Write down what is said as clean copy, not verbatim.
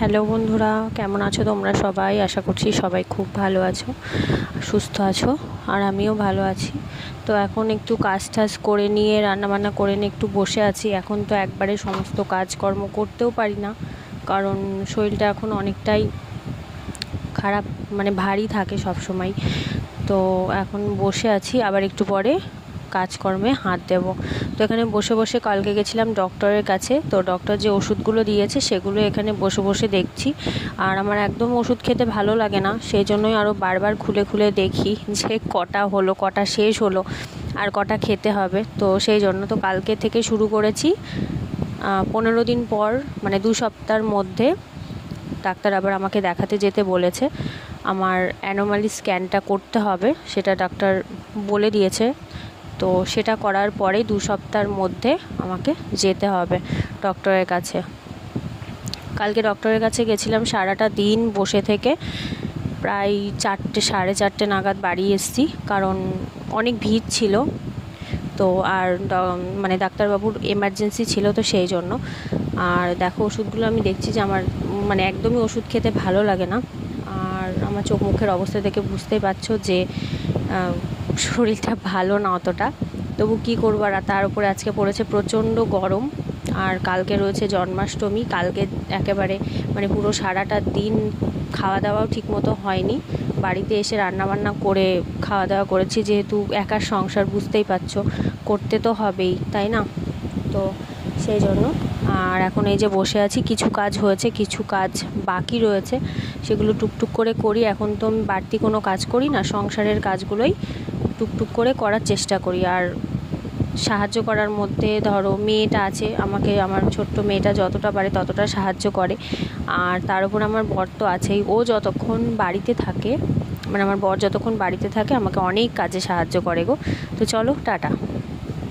Hello বন্ধুরা, কেমন আছো তোমরা সবাই? আশা করছি সবাই খুব ভালো আছো, সুস্থ আছো, আর আমিও ভালো আছি। তো এখন একটু কাজ টাজ করে নিয়ে রান্নাবান্না করে নিয়ে একটু বসে আছি। এখন তো একবারে সমস্ত কাজকর্ম করতেও পারি না, কারণ শরীরটা এখন অনেকটাই খারাপ, মানে ভারী থাকে সব সময়। তো এখন বসে আছি, আবার একটু পরে কাজকর্মে হাত দেব। তো এখানে বসে বসে কালকে গেছিলাম ডক্টরের কাছে, তো ডক্টর যে ওষুধগুলো দিয়েছে সেগুলো এখানে বসে বসে দেখছি। আর আমার একদম ওষুধ খেতে ভালো লাগে না, সেই জন্যই আরও বারবার খুলে খুলে দেখি যে কটা হলো, কটা শেষ হলো, আর কটা খেতে হবে। তো সেই জন্য তো কালকে থেকে শুরু করেছি। 15 দিন পর, মানে 2 সপ্তাহের মধ্যে ডাক্তার আবার আমাকে দেখাতে যেতে বলেছে। আমার অ্যানোমালি স্ক্যানটা করতে হবে, সেটা ডাক্তার বলে দিয়েছে। তো সেটা করার পরেই 2 সপ্তাহের মধ্যে আমাকে যেতে হবে ডক্টরের কাছে। কালকে ডক্টরের কাছে গেছিলাম, সারাটা দিন বসে থেকে প্রায় 4টে সাড়ে 4টে নাগাদ বাড়ি এসেছি, কারণ অনেক ভিড় ছিল। তো আর মানে ডাক্তারবাবুর এমার্জেন্সি ছিল, তো সেই জন্য। আর দেখো ওষুধগুলো আমি দেখছি যে আমার মানে একদমই ওষুধ খেতে ভালো লাগে না। আর আমার চোখ মুখের অবস্থা দেখে বুঝতেই পারছো যে শরীরটা ভালো না অতটা। তবু কী করবো, আর তার উপরে আজকে পড়েছে প্রচণ্ড গরম। আর কালকে রয়েছে জন্মাষ্টমী। কালকে একেবারে মানে পুরো সারাটা দিন খাওয়া দাওয়াও ঠিকমতো হয়নি। বাড়িতে এসে রান্নাবান্না করে খাওয়া দাওয়া করেছি, যেহেতু একার সংসার বুঝতেই পারছো, করতে তো হবেই, তাই না? তো সেই জন্য। আর এখন এই যে বসে আছি, কিছু কাজ হয়েছে, কিছু কাজ বাকি রয়েছে, সেগুলো টুকটুক করে করি। এখন তো আমি বাড়তি কোনো কাজ করি না, সংসারের কাজগুলোই টুকটুক করে করার চেষ্টা করি। আর সাহায্য করার মধ্যে ধরো মেয়েটা আছে, আমাকে আমার ছোট্ট মেয়েটা যতটা পারে ততটা সাহায্য করে। আর তার উপর আমার বর তো আছেই, ও যতক্ষণ বাড়িতে থাকে, মানে আমার বর যতক্ষণ বাড়িতে থাকে আমাকে অনেক কাজে সাহায্য করে গো। তো চলো, টাটা।